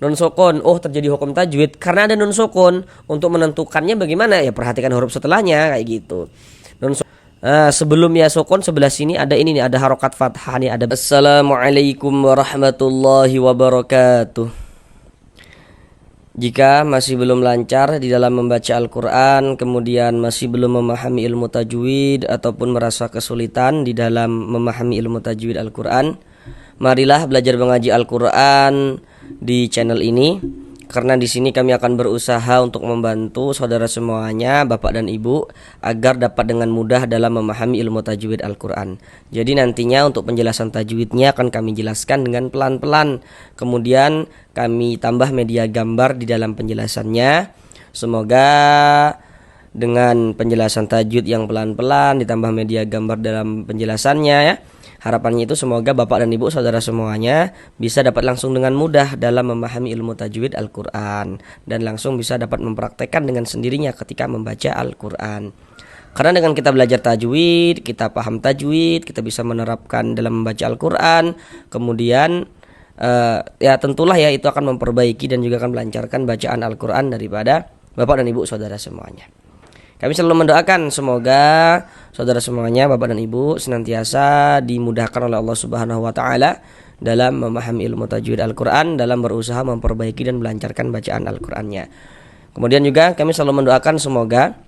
Nun sukun, oh terjadi hukum tajwid karena ada nun sukun. Untuk menentukannya bagaimana? Ya perhatikan huruf setelahnya kayak gitu. Sebelum ya sukun sebelah sini ada ini nih, ada harokat fathah nih, ada Assalamualaikum warahmatullahi wabarakatuh. Jika masih belum lancar di dalam membaca Al-Quran, kemudian masih belum memahami ilmu tajwid ataupun merasa kesulitan di dalam memahami ilmu tajwid Al-Quran, marilah belajar mengaji Al-Quran di channel ini. Karena di sini kami akan berusaha untuk membantu saudara semuanya, Bapak dan Ibu, agar dapat dengan mudah dalam memahami ilmu tajwid Al-Quran. Jadi nantinya untuk penjelasan tajwidnya akan kami jelaskan dengan pelan-pelan. Kemudian kami tambah media gambar di dalam penjelasannya. Semoga dengan penjelasan tajwid yang pelan-pelan ditambah media gambar dalam penjelasannya ya, harapannya itu semoga Bapak dan Ibu saudara semuanya bisa dapat langsung dengan mudah dalam memahami ilmu tajwid Al-Quran dan langsung bisa dapat mempraktekkan dengan sendirinya ketika membaca Al-Quran. Karena dengan kita belajar tajwid, kita paham tajwid, kita bisa menerapkan dalam membaca Al-Quran. Kemudian ya tentulah ya itu akan memperbaiki dan juga akan melancarkan bacaan Al-Quran daripada Bapak dan Ibu saudara semuanya. Kami selalu mendoakan semoga saudara semuanya, Bapak dan Ibu, senantiasa dimudahkan oleh Allah Subhanahu wa taala dalam memahami ilmu tajwid Al-Qur'an, dalam berusaha memperbaiki dan melancarkan bacaan Al-Qur'annya. Kemudian juga kami selalu mendoakan semoga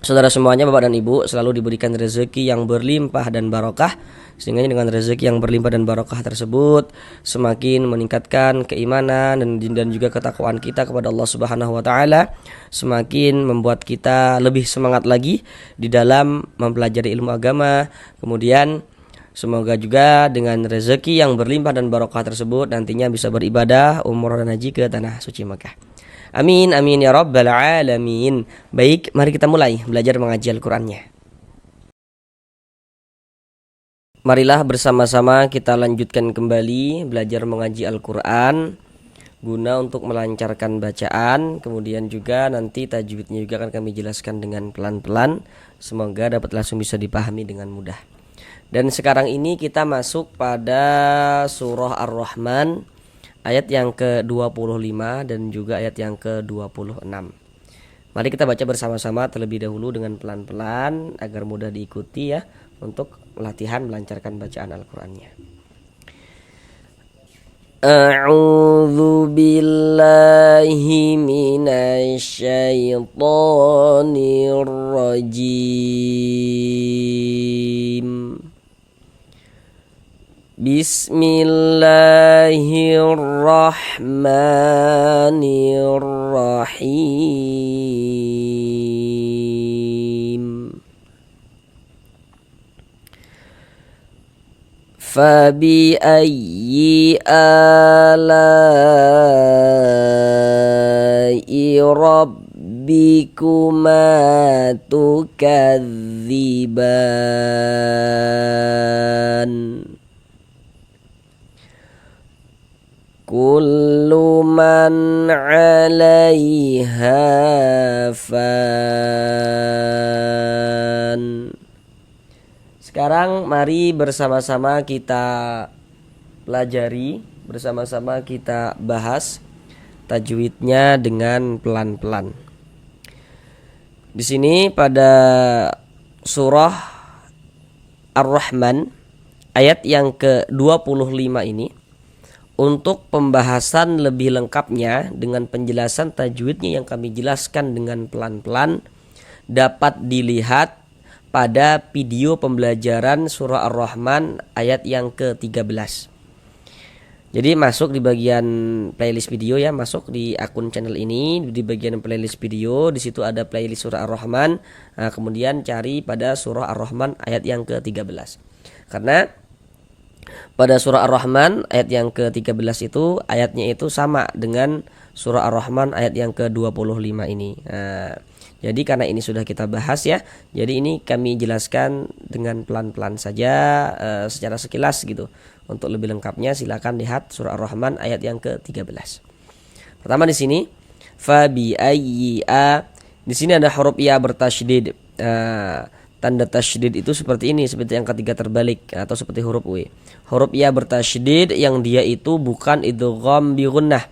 saudara semuanya, Bapak dan Ibu, selalu diberikan rezeki yang berlimpah dan barokah, sehingga dengan rezeki yang berlimpah dan barokah tersebut semakin meningkatkan keimanan dan juga ketakwaan kita kepada Allah Subhanahu wa taala, semakin membuat kita lebih semangat lagi di dalam mempelajari ilmu agama. Kemudian semoga juga dengan rezeki yang berlimpah dan barokah tersebut nantinya bisa beribadah umrah dan haji ke tanah suci Mekah. Amin amin ya rabbal alamin. Baik, mari kita mulai belajar mengaji Al-Qur'annya. Marilah bersama-sama kita lanjutkan kembali belajar mengaji Al-Qur'an guna untuk melancarkan bacaan. Kemudian juga nanti tajwidnya juga akan kami jelaskan dengan pelan-pelan, semoga dapat langsung bisa dipahami dengan mudah. Dan sekarang ini kita masuk pada surah Ar-Rahman, ayat yang ke-25 dan juga ayat yang ke-26. Mari kita baca bersama-sama terlebih dahulu dengan pelan-pelan agar mudah diikuti ya, untuk latihan melancarkan bacaan Al-Qur'annya. A'udzu billahi minasy syaithanir rajim. Bismillahirrahmanirrahim. Fabi'ayyi ala'i rabbikuma tukadziban. Kullu man 'alaiha fan. Sekarang mari bersama-sama kita pelajari, bersama-sama kita bahas tajwidnya dengan pelan-pelan. Di sini pada surah Ar-Rahman ayat yang ke-25 ini, untuk pembahasan lebih lengkapnya dengan penjelasan tajwidnya yang kami jelaskan dengan pelan-pelan, dapat dilihat pada video pembelajaran surah Ar-Rahman ayat yang ke-13. Jadi masuk di bagian playlist video ya, masuk di akun channel ini, di bagian playlist video, di situ ada playlist surah Ar-Rahman. Nah, kemudian cari pada surah Ar-Rahman ayat yang ke-13. Karena pada surah Ar-Rahman ayat yang ke-13 itu ayatnya itu sama dengan surah Ar-Rahman ayat yang ke-25 ini. Nah, jadi karena ini sudah kita bahas ya, jadi ini kami jelaskan dengan pelan-pelan saja secara sekilas gitu. Untuk lebih lengkapnya silakan lihat surah Ar-Rahman ayat yang ke-13. Pertama di sini fa bi ayyi a, di sini ada huruf ya bertasydid. tanda tasydid itu seperti ini, seperti yang ketiga terbalik atau seperti huruf W. Huruf ya bertasydid yang dia itu bukan idgham bi gunnah.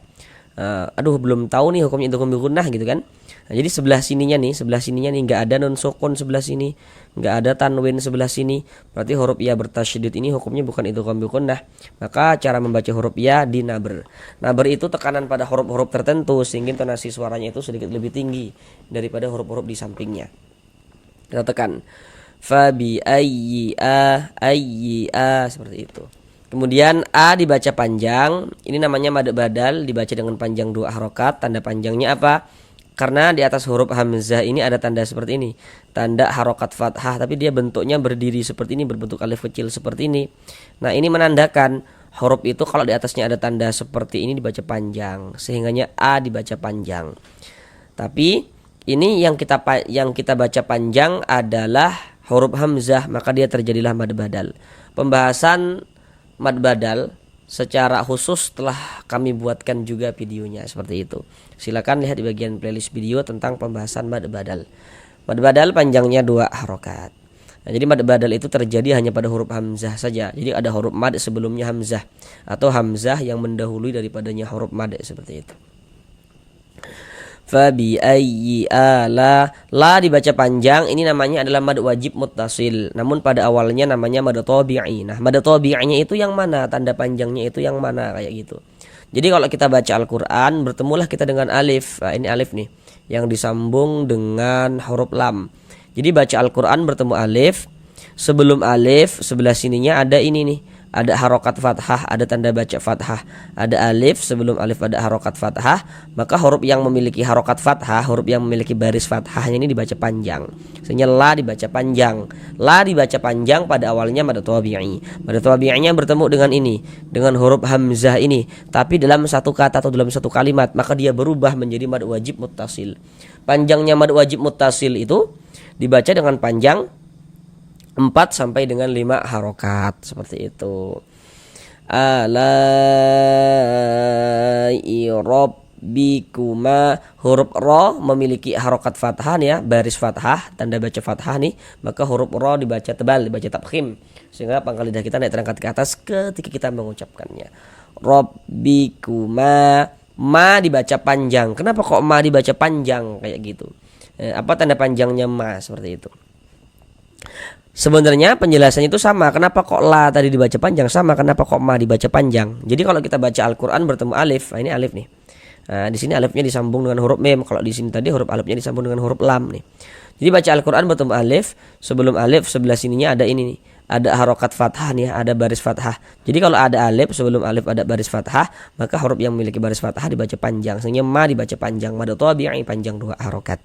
Aduh belum tahu nih hukumnya idgham bi gunnah gitu kan. Nah, jadi sebelah sininya nih nggak ada nun sukun, sebelah sini nggak ada tanwin, sebelah sini berarti huruf ya bertasydid ini hukumnya bukan idgham bi gunnah. Maka cara membaca huruf ya di nabr. Nabr itu tekanan pada huruf-huruf tertentu sehingga intonasi suaranya itu sedikit lebih tinggi daripada huruf-huruf di sampingnya. Kita tekan fa bi ayyi a seperti itu. Kemudian a dibaca panjang, ini namanya mad badal, dibaca dengan panjang 2 harokat. Tanda panjangnya apa? Karena di atas huruf hamzah ini ada tanda seperti ini, tanda harokat fathah, tapi dia bentuknya berdiri seperti ini, berbentuk alif kecil seperti ini. Nah ini menandakan huruf itu kalau di atasnya ada tanda seperti ini dibaca panjang, sehingganya a dibaca panjang. Tapi ini yang kita baca panjang adalah huruf hamzah, maka dia terjadilah mad badal. Pembahasan mad badal secara khusus telah kami buatkan juga videonya seperti itu. Silakan lihat di bagian playlist video tentang pembahasan mad badal. Mad badal panjangnya 2 harokat. Nah, jadi mad badal itu terjadi hanya pada huruf hamzah saja. Jadi ada huruf mad sebelumnya hamzah atau hamzah yang mendahului daripadanya huruf mad seperti itu. Fa bi ayyi ala, la dibaca panjang, ini namanya adalah mad wajib muttasil, namun pada awalnya namanya mad tabi'i. Nah, mad tabi'inya itu yang mana? Tanda panjangnya itu yang mana? Kayak gitu. Jadi kalau kita baca Al-Qur'an, bertemulah kita dengan alif. Nah, ini alif nih yang disambung dengan huruf lam. Jadi baca Al-Qur'an bertemu alif, sebelum alif sebelah sininya ada ini nih, ada harokat fathah, ada tanda baca fathah, ada alif, sebelum alif ada harokat fathah, maka huruf yang memiliki harokat fathah, huruf yang memiliki baris fathahnya ini dibaca panjang. Sehingga la dibaca panjang. La dibaca panjang pada awalnya mad tabi'i. Mad tabi'inya bertemu dengan ini, dengan huruf hamzah ini, tapi dalam satu kata atau dalam satu kalimat, maka dia berubah menjadi mad wajib muttasil. Panjangnya mad wajib muttasil itu dibaca dengan panjang 4 sampai dengan 5 harokat seperti itu. Alai rabbikuma, huruf ro memiliki harokat fathah ya, baris fathah, tanda baca fathah nih, maka huruf ro dibaca tebal, dibaca tafkhim, sehingga pangkal lidah kita naik terangkat ke atas ketika kita mengucapkannya. Rabbikuma, ma dibaca panjang. Kenapa kok ma dibaca panjang kayak gitu? Apa tanda panjangnya ma seperti itu? Sebenarnya penjelasannya itu sama. Kenapa kok la tadi dibaca panjang? Sama. Kenapa kok ma dibaca panjang? Jadi kalau kita baca Al-Qur'an bertemu alif, nah ini alif nih. Nah, di sini alifnya disambung dengan huruf mim. Kalau di sini tadi huruf alifnya disambung dengan huruf lam nih. Jadi baca Al-Qur'an bertemu alif, sebelum alif sebelah sininya ada ini nih. Ada harokat fathah nih, ada baris fathah. Jadi kalau ada alif, sebelum alif ada baris fathah, maka huruf yang memiliki baris fathah dibaca panjang. Sehingga ma dibaca panjang, mad tabi'i panjang 2 harokat.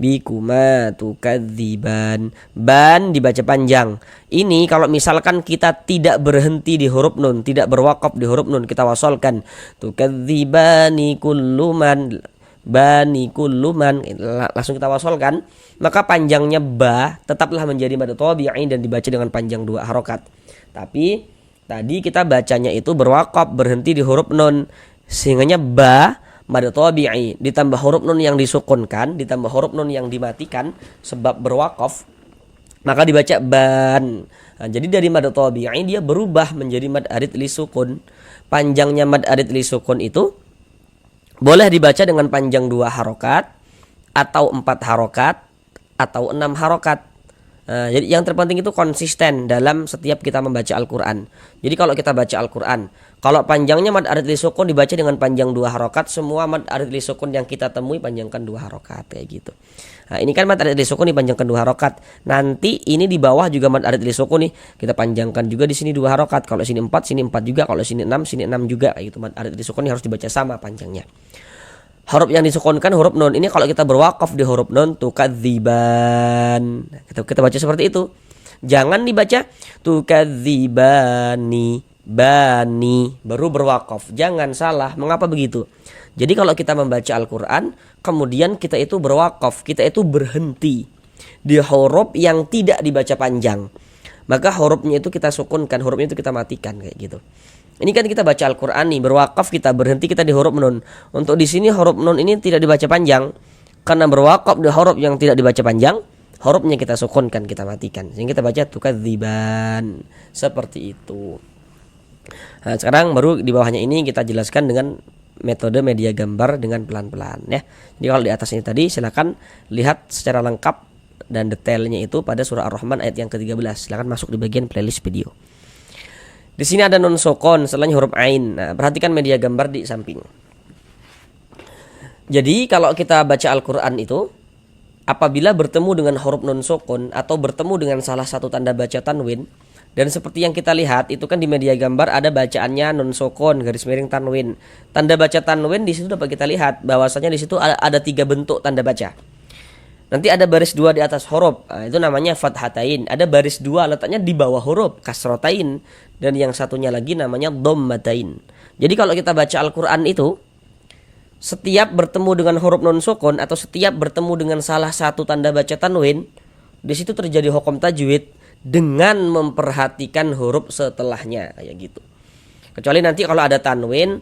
Bikuma tukadziban, ban dibaca panjang. Ini kalau misalkan kita tidak berhenti di huruf nun, tidak berwakaf di huruf nun, kita wasolkan tukadzibani kulluman, bani kulluman, langsung kita wasolkan, maka panjangnya ba tetaplah menjadi mad tabi'i dan dibaca dengan panjang 2 harokat. Tapi tadi kita bacanya itu berwakaf, berhenti di huruf nun, sehingganya ba mad tabi'i ditambah huruf nun yang disukunkan, ditambah huruf nun yang dimatikan sebab berwakaf, maka dibaca ban. Nah, jadi dari mad tabi'i dia berubah menjadi mad arid li sukun. Panjangnya mad arid li sukun itu boleh dibaca dengan panjang 2 harokat atau 4 harokat atau 6 harokat. Nah, jadi yang terpenting itu konsisten dalam setiap kita membaca Al-Qur'an. Jadi kalau kita baca Al-Qur'an, kalau panjangnya mad arid li sukun dibaca dengan panjang 2 harokat, semua mad arid li sukun yang kita temui panjangkan 2 harokat kayak gitu. Nah, ini kan mad arid li sukun dipanjangkan 2 harokat. Nanti ini di bawah juga mad arid li sukun nih, kita panjangkan juga di sini 2 harokat. Kalau sini 4 juga, kalau sini 6 juga kayak gitu. Mad arid li sukun harus dibaca sama panjangnya. Huruf yang disukunkan huruf nun. Ini kalau kita berwakaf di huruf nun tukadziban. Kita baca seperti itu. Jangan dibaca tukadzibani, bani baru berwakaf. Jangan salah. Mengapa begitu? Jadi kalau kita membaca Al-Qur'an, kemudian kita itu berwakaf, kita itu berhenti di huruf yang tidak dibaca panjang, maka hurufnya itu kita sukunkan, hurufnya itu kita matikan kayak gitu. Ini kan kita baca Al-Qur'an nih, berwakaf, kita berhenti, kita di huruf nun. Untuk di sini huruf nun ini tidak dibaca panjang. Karena berwakaf di huruf yang tidak dibaca panjang, hurufnya kita sukunkan, kita matikan, sehingga kita baca tukadziban, seperti itu. Nah, sekarang baru di bawahnya ini kita jelaskan dengan metode media gambar dengan pelan-pelan ya. Jadi kalau di atas ini tadi silakan lihat secara lengkap dan detailnya itu pada surah Ar-Rahman ayat yang ke-13. Silakan masuk di bagian playlist video. Di sini ada nun sukun, setelahnya huruf ain. Nah, perhatikan media gambar di samping. Jadi kalau kita baca Al-Qur'an itu apabila bertemu dengan huruf nun sukun atau bertemu dengan salah satu tanda baca tanwin, dan seperti yang kita lihat itu kan di media gambar ada bacaannya nun sukun garis miring tanwin. Tanda baca tanwin di situ dapat kita lihat bahwasanya di situ ada 3 bentuk tanda baca. Nanti ada baris 2 di atas huruf, nah, itu namanya fathatain. Ada baris 2 letaknya di bawah huruf, kasrotain, dan yang satunya lagi namanya dhammatain. Jadi kalau kita baca Al-Qur'an itu setiap bertemu dengan huruf nun sukun atau setiap bertemu dengan salah satu tanda baca tanwin, di situ terjadi hukum tajwid dengan memperhatikan huruf setelahnya, kayak gitu. Kecuali nanti kalau ada tanwin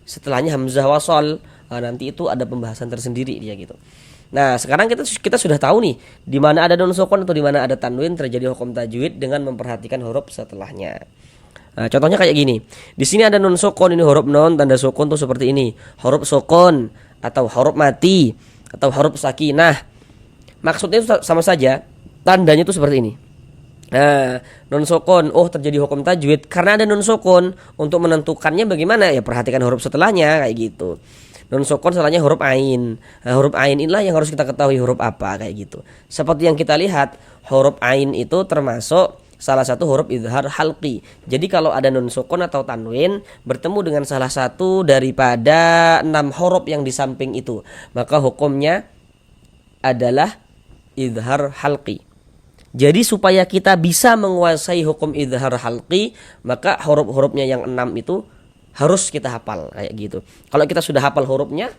setelahnya hamzah wasol, nanti itu ada pembahasan tersendiri dia gitu. Nah, sekarang kita sudah tahu nih di mana ada nun sukun atau di mana ada tanwin terjadi hukum tajwid dengan memperhatikan huruf setelahnya. Nah, contohnya kayak gini. Di sini ada nun sukun, ini huruf nun, tanda sukun tuh seperti ini. Huruf sukun atau huruf mati atau huruf sakinah. Maksudnya itu sama saja, tandanya itu seperti ini. Nah, nun sukun, terjadi hukum tajwid karena ada nun sukun. Untuk menentukannya bagaimana? Ya perhatikan huruf setelahnya kayak gitu. Nun sukun salahnya huruf ain. Nah, huruf ain inilah yang harus kita ketahui huruf apa kayak gitu. Seperti yang kita lihat, huruf ain itu termasuk salah satu huruf izhar halqi. Jadi kalau ada nun sukun atau tanwin bertemu dengan salah satu daripada 6 huruf yang di samping itu, maka hukumnya adalah izhar halqi. Jadi supaya kita bisa menguasai hukum izhar halqi, maka huruf-hurufnya yang 6 itu harus kita hafal kayak gitu. Kalau kita sudah hafal hurufnya,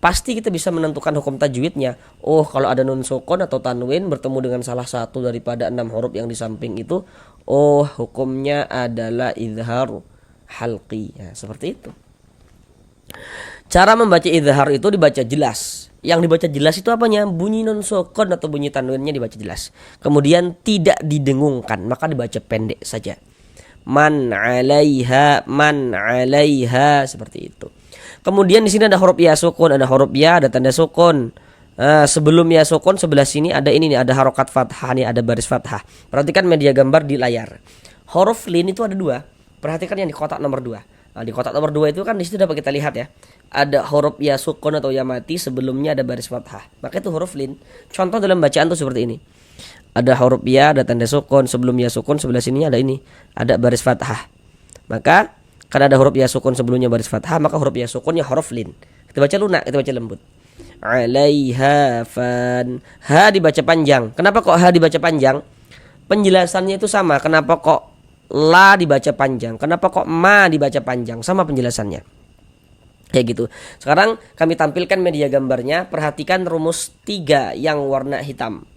pasti kita bisa menentukan hukum tajwidnya. Kalau ada nun sukun atau tanwin bertemu dengan salah satu daripada 6 huruf yang di samping itu, hukumnya adalah izhar halqi. Ya, seperti itu. Cara membaca izhar itu dibaca jelas. Yang dibaca jelas itu apanya? Bunyi nun sukun atau bunyi tanwinnya dibaca jelas. Kemudian tidak didengungkan, maka dibaca pendek saja. Man 'alaiha, seperti itu. Kemudian di sini ada huruf ya sukun, ada huruf ya, ada tanda sukun. Sebelum ya sukun sebelah sini ada ini nih, ada harokat fathah nih, ada baris fathah. Perhatikan media gambar di layar. Huruf lin itu ada 2. Perhatikan yang di kotak nomor 2. Nah, di kotak nomor 2 itu kan di situ dapat kita lihat ya. Ada huruf ya sukun atau ya mati, sebelumnya ada baris fathah. Maka itu huruf lin. Contoh dalam bacaan tuh seperti ini. Ada huruf ya, ada tanda sukun, sebelum ya sukun sebelah sini ada ini, ada baris fathah. Maka karena ada huruf ya sukun sebelumnya baris fathah, maka huruf ya sukunnya huruf lin. Kita baca lunak, kita baca lembut. 'Alaiha fan. Ha dibaca panjang. Kenapa kok ha dibaca panjang? Penjelasannya itu sama. Kenapa kok la dibaca panjang? Kenapa kok ma dibaca panjang? Sama penjelasannya. Kayak gitu. Sekarang kami tampilkan media gambarnya. Perhatikan rumus 3 yang warna hitam.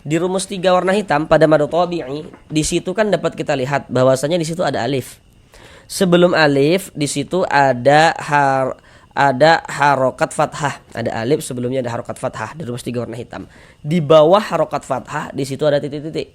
Di rumus 3 warna hitam pada mad tabi'i, di situ kan dapat kita lihat bahwasanya di situ ada alif. Sebelum alif di situ ada harokat fathah. Ada alif, sebelumnya ada harokat fathah di rumus 3 warna hitam. Di bawah harokat fathah di situ ada titik-titik.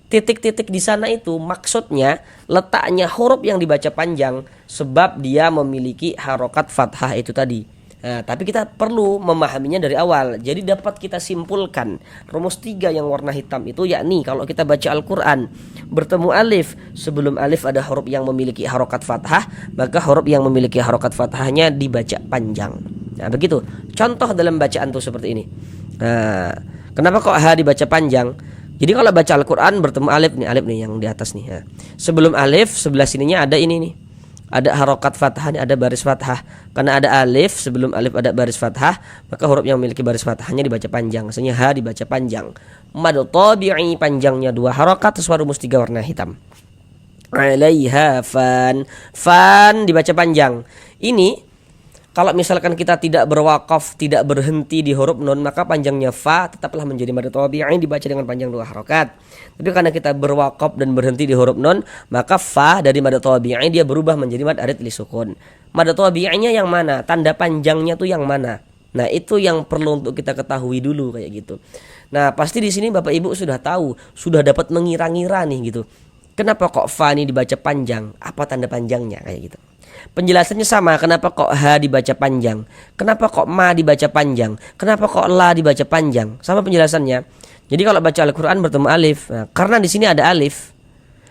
Titik-titik di sana itu maksudnya letaknya huruf yang dibaca panjang sebab dia memiliki harokat fathah itu tadi. Nah, tapi kita perlu memahaminya dari awal. Jadi dapat kita simpulkan rumus 3 yang warna hitam itu, yakni kalau kita baca Al-Quran bertemu alif, sebelum alif ada huruf yang memiliki harokat fathah, maka huruf yang memiliki harokat fathahnya dibaca panjang. Nah begitu. Contoh dalam bacaan tuh seperti ini. Nah, kenapa kok ha dibaca panjang? Jadi kalau baca Al-Quran bertemu alif nih yang di atas nih. Nah, sebelum alif sebelah sininya ada ini nih. Ada harokat fathah, ada baris fathah. Karena ada alif, sebelum alif ada baris fathah, maka huruf yang memiliki baris fathahnya dibaca panjang. Maksudnya ha dibaca panjang. Mad tabi'i panjangnya 2 harokat sesuai rumus 3 warna hitam. 'Alaiha fan. Fan dibaca panjang. Ini kalau misalkan kita tidak berwakaf, tidak berhenti di huruf nun, maka panjangnya fa tetaplah menjadi mad tabi'i dibaca dengan panjang 2 harokat. Tapi karena kita berwakaf dan berhenti di huruf nun, maka fa dari mad tabi'i dia berubah menjadi mad arid li sukun. Mad tabi'inya yang mana? Tanda panjangnya tuh yang mana? Nah, itu yang perlu untuk kita ketahui dulu kayak gitu. Nah, pasti di sini Bapak Ibu sudah tahu, sudah dapat mengira-ngira nih gitu. Kenapa kok fa ini dibaca panjang? Apa tanda panjangnya kayak gitu. Penjelasannya sama, kenapa kok ha dibaca panjang? Kenapa kok ma dibaca panjang? Kenapa kok la dibaca panjang? Sama penjelasannya. Jadi kalau baca Al-Qur'an bertemu alif. Nah, karena di sini ada alif.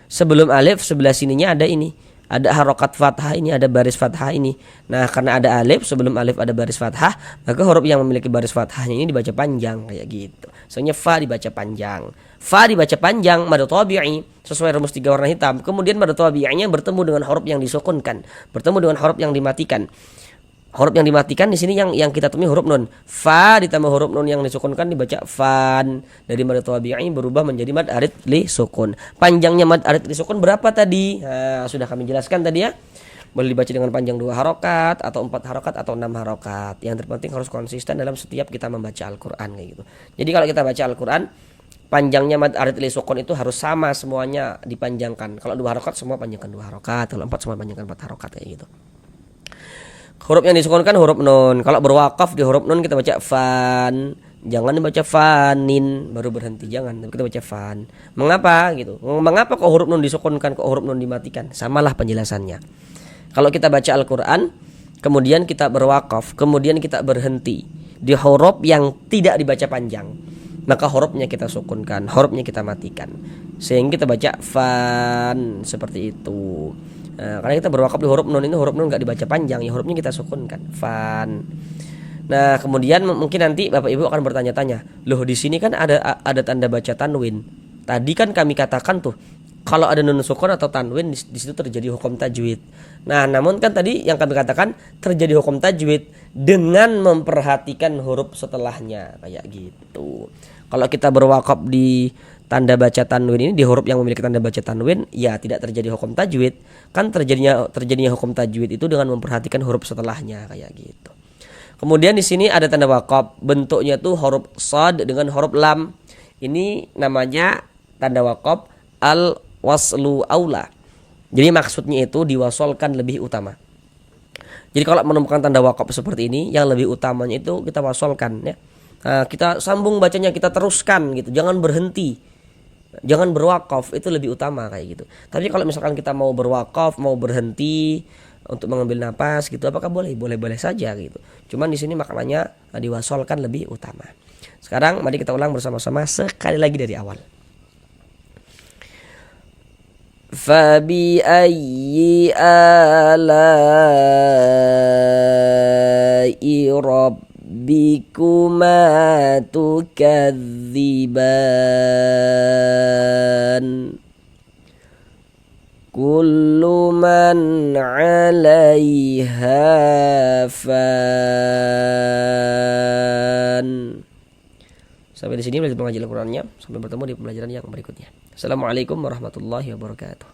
Sebelum alif sebelah sininya ada ini. Ada harokat fathah ini, ada baris fathah ini. Nah, karena ada alif, sebelum alif ada baris fathah, maka huruf yang memiliki baris fathahnya ini dibaca panjang kayak gitu. Soalnya fa dibaca panjang. Fa dibaca panjang mad tabi'i sesuai rumus 3 warna hitam. Kemudian mad tabi'inya bertemu dengan huruf yang disukunkan, bertemu dengan huruf yang dimatikan. Huruf yang dimatikan di sini yang kita temui huruf nun. Fa ditambah huruf nun yang disukunkan dibaca fan. Dari mad tabi'i berubah menjadi mad arid li sukun. Panjangnya mad arid li sukun berapa tadi? Nah, sudah kami jelaskan tadi ya. Boleh dibaca dengan panjang 2 harokat atau 4 harokat atau 6 harokat. Yang terpenting harus konsisten dalam setiap kita membaca Al-Qur'an kayak gitu. Jadi kalau kita baca Al-Qur'an, panjangnya mad arid li sukun itu harus sama semuanya dipanjangkan. Kalau 2 harokat semua panjangkan 2 harokat, kalau 4 semua panjangkan 4 harokat kayak gitu. Huruf yang disukunkan huruf nun. Kalau berwakaf di huruf nun kita baca fan. Jangan dibaca fanin baru berhenti, jangan. Tapi kita baca fan. Mengapa gitu? Mengapa kok huruf nun disukunkan, kok huruf nun dimatikan? Samalah penjelasannya. Kalau kita baca Al-Qur'an, kemudian kita berwakaf, kemudian kita berhenti di huruf yang tidak dibaca panjang, maka hurufnya kita sukunkan, hurufnya kita matikan. Sehingga kita baca fan seperti itu. Nah, karena kita berwakaf di huruf nun, ini huruf nun nggak dibaca panjang, ya hurufnya kita sukunkan, fan. Nah, kemudian mungkin nanti Bapak Ibu akan bertanya-tanya, loh di sini kan ada tanda baca tanwin. Tadi kan kami katakan tuh, kalau ada nun sukun atau tanwin di situ terjadi hukum tajwid. Nah, namun kan tadi yang kami katakan terjadi hukum tajwid dengan memperhatikan huruf setelahnya kayak gitu. Kalau kita berwakaf di tanda baca tanwin ini, di huruf yang memiliki tanda baca tanwin, ya tidak terjadi hukum tajwid. Kan terjadinya hukum tajwid itu dengan memperhatikan huruf setelahnya kayak gitu. Kemudian di sini ada tanda wakaf, bentuknya tuh huruf shad dengan huruf lam. Ini namanya tanda wakaf al waslu aula. Jadi maksudnya itu diwasolkan lebih utama. Jadi kalau menemukan tanda wakaf seperti ini, yang lebih utamanya itu kita wasolkan ya. Nah, kita sambung bacanya, kita teruskan gitu, jangan berhenti. Jangan berwakaf, itu lebih utama kayak gitu. Tapi kalau misalkan kita mau berwakaf, mau berhenti untuk mengambil napas gitu, apakah boleh? Boleh-boleh saja gitu. Cuman di sini maknanya diwasolkan lebih utama. Sekarang mari kita ulang bersama-sama sekali lagi dari awal. Fabi ayyi ala'i rabbikuma tukadziban. Kullu man 'alaiha fan. Sampai di sini belajar mengaji Al-Qur'annya. Sampai bertemu di pembelajaran yang berikutnya. Assalamualaikum warahmatullahi wabarakatuh.